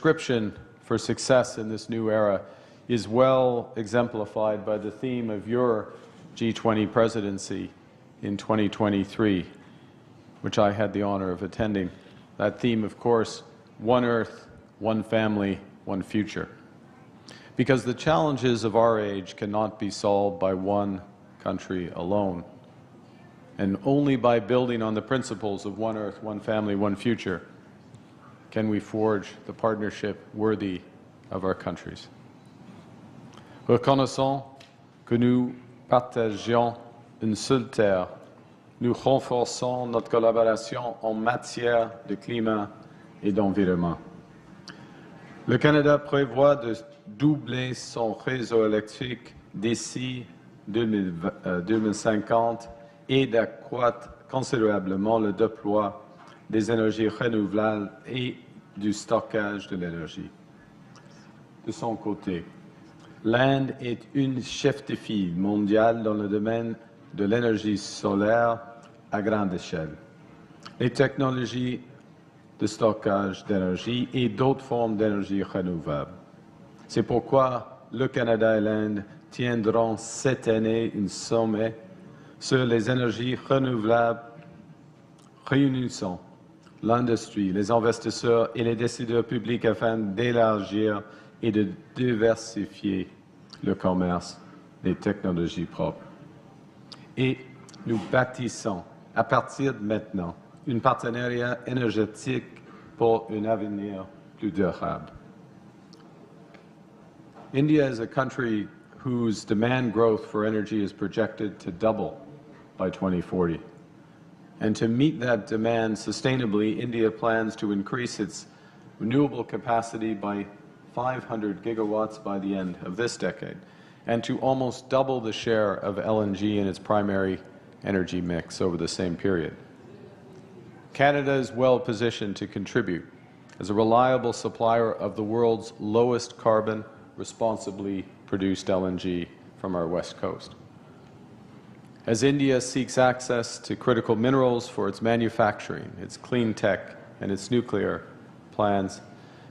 prescription for success in this new era is well exemplified by the theme of your G20 presidency in 2023, which I had the honor of attending. That theme, of course, one Earth, one family, one future. Because the challenges of our age cannot be solved by one country alone. And only by building on the principles of one Earth, one family, one future can we forge the partnership worthy of our countries. Reconnaissant que nous partagions une seule terre, nous renforçons notre collaboration en matière de climat et d'environnement. Le Canada prévoit de doubler son réseau électrique d'ici 2050 et d'accroître considérablement le déploiement des énergies renouvelables et du stockage de l'énergie. De son côté, l'Inde est une chef de file mondiale dans le domaine de l'énergie solaire à grande échelle. Les technologies de stockage d'énergie et d'autres formes d'énergie renouvelable. C'est pourquoi le Canada et l'Inde tiendront cette année un sommet sur les énergies renouvelables réunissant l'industrie, les investisseurs et les décideurs publics afin d'élargir et de diversifier le commerce des technologies propres. Et nous bâtissons, à partir de maintenant, un partenariat énergétique pour un avenir plus durable. India is a country whose demand growth for energy is projected to double by 2040. And to meet that demand sustainably, India plans to increase its renewable capacity by 500 gigawatts by the end of this decade, and to almost double the share of LNG in its primary energy mix over the same period. Canada is well positioned to contribute as a reliable supplier of the world's lowest carbon, responsibly produced LNG from our west coast. As India seeks access to critical minerals for its manufacturing, its clean tech, and its nuclear plans,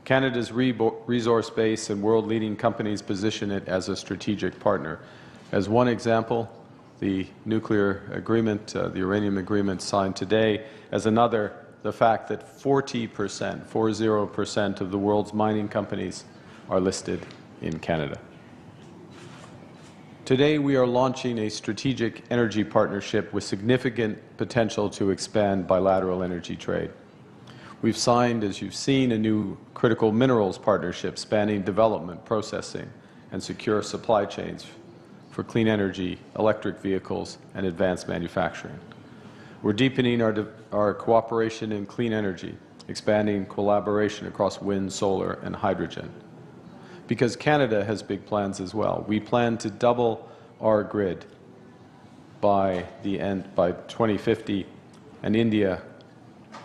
Canada's resource base and world-leading companies position it as a strategic partner. As one example, the nuclear agreement, the uranium agreement signed today. As another, the fact that 40% of the world's mining companies are listed in Canada. Today, we are launching a strategic energy partnership with significant potential to expand bilateral energy trade. We've signed, as you've seen, a new critical minerals partnership spanning development, processing, and secure supply chains for clean energy, electric vehicles, and advanced manufacturing. We're deepening our cooperation in clean energy, expanding collaboration across wind, solar, and hydrogen. Because Canada has big plans as well. We plan to double our grid by 2050, and India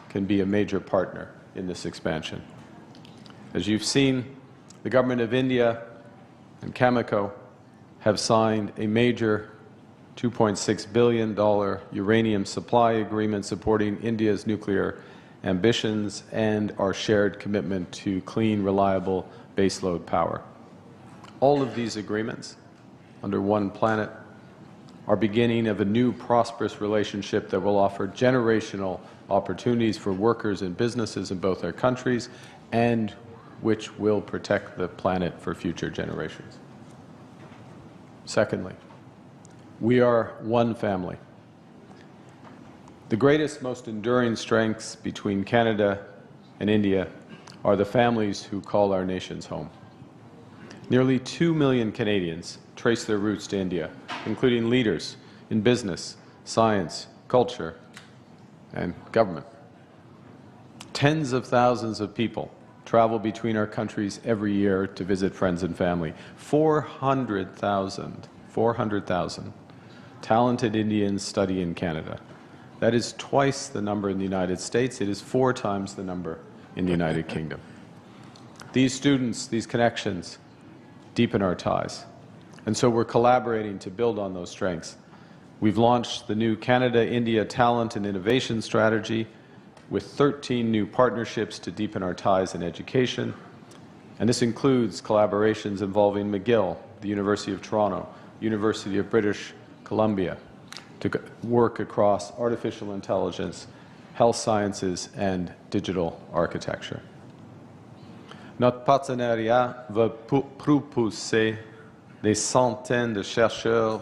can be a major partner in this expansion. As you've seen, the Government of India and Cameco have signed a major $2.6 billion uranium supply agreement supporting India's nuclear ambitions and our shared commitment to clean, reliable baseload power. All of these agreements, under one planet, are beginning of a new prosperous relationship that will offer generational opportunities for workers and businesses in both our countries, and which will protect the planet for future generations. Secondly, we are one family. The greatest, most enduring strengths between Canada and India are the families who call our nations home. Nearly 2 million Canadians trace their roots to India, including leaders in business, science, culture, and government. Tens of thousands of people travel between our countries every year to visit friends and family. 400,000 talented Indians study in Canada. That is twice the number in the United States. It is 4 times the number in the United Kingdom. These students, these connections, deepen our ties. And so we're collaborating to build on those strengths. We've launched the new Canada-India Talent and Innovation Strategy with 13 new partnerships to deepen our ties in education, And this includes collaborations involving McGill, the University of Toronto, University of British Columbia, to work across artificial intelligence, health sciences, and digital architecture. Notre partenariat va propulser des centaines de chercheurs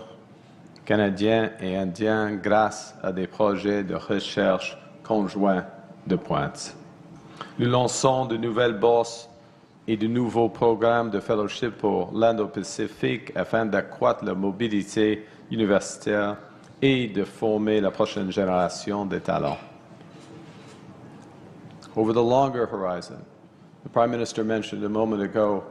canadiens et indiens grâce à des projets de recherche conjoints de pointe. Nous lançons de nouvelles bourses et de nouveaux programmes de fellowship pour l'Indo-Pacifique afin d'accroître la mobilité universitaire et de former la prochaine génération de talents. Over the longer horizon, the Prime Minister mentioned a moment ago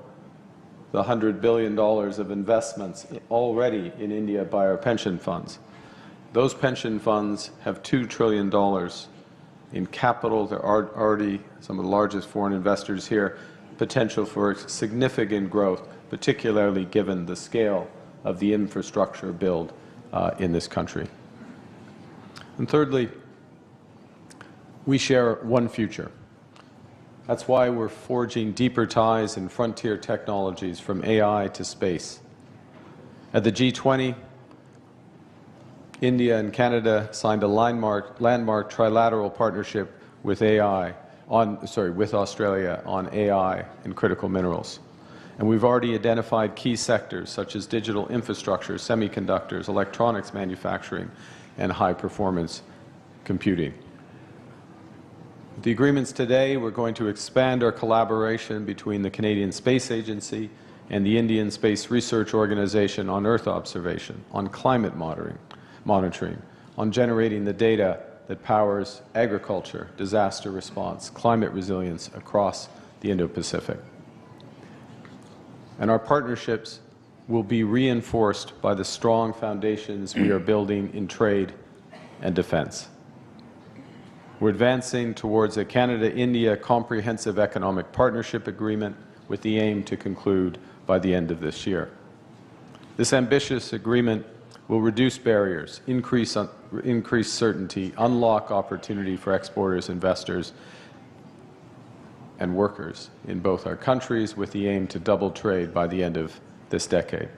the $100 billion of investments already in India by our pension funds. Those pension funds have $2 trillion in capital. There are already some of the largest foreign investors here, potential for significant growth, particularly given the scale of the infrastructure build in this country. And thirdly, we share one future. That's why we're forging deeper ties in frontier technologies from AI to space. At the G20, India and Canada signed a landmark trilateral partnership with with Australia on AI and critical minerals. And we've already identified key sectors such as digital infrastructure, semiconductors, electronics manufacturing, and high-performance computing. With the agreements today, we're going to expand our collaboration between the Canadian Space Agency and the Indian Space Research Organization on Earth observation, on climate monitoring, on generating the data that powers agriculture, disaster response, climate resilience across the Indo-Pacific. And our partnerships will be reinforced by the strong foundations we are building in trade and defense. We're advancing towards a Canada-India Comprehensive Economic Partnership Agreement with the aim to conclude by the end of this year. This ambitious agreement will reduce barriers, increase certainty, unlock opportunity for exporters, investors, and workers in both our countries with the aim to double trade by the end of this decade.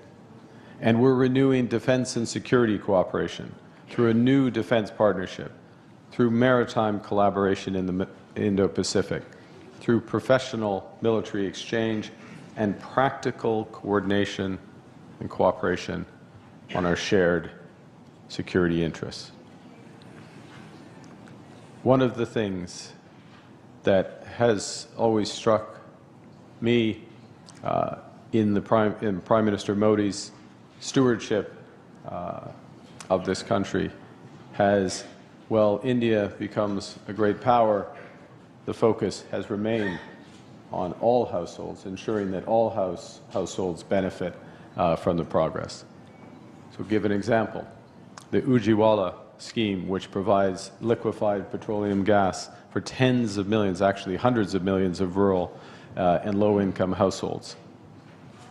And we're renewing defense and security cooperation through a new defense partnership, through maritime collaboration in the Indo-Pacific, through professional military exchange, and practical coordination and cooperation on our shared security interests. One of the things that has always struck me in Prime Minister Modi's stewardship of this country has, well, India becomes a great power, the focus has remained on all households, ensuring that all households benefit from the progress. So give an example. The Ujjiwala scheme, which provides liquefied petroleum gas for tens of millions, actually hundreds of millions of rural and low-income households.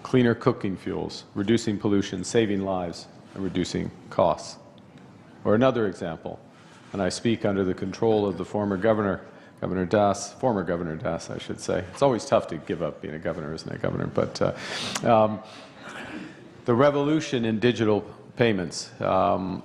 Cleaner cooking fuels, reducing pollution, saving lives, and reducing costs. Or another example, and I speak under the control of the former Governor Das, I should say. It's always tough to give up being a governor, isn't it, Governor? But the revolution in digital payments to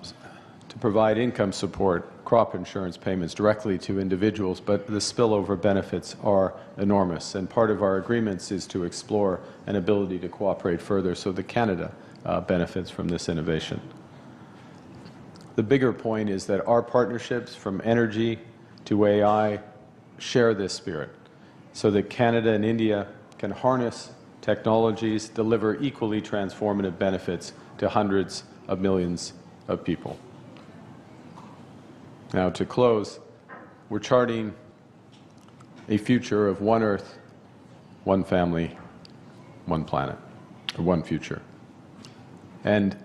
provide income support, crop insurance payments directly to individuals, but the spillover benefits are enormous. And part of our agreements is to explore an ability to cooperate further so that Canada benefits from this innovation. The bigger point is that our partnerships from energy to AI share this spirit so that Canada and India can harness technologies, deliver equally transformative benefits to hundreds of millions of people. Now, to close, we're charting a future of one Earth, one family, one planet, or one future. And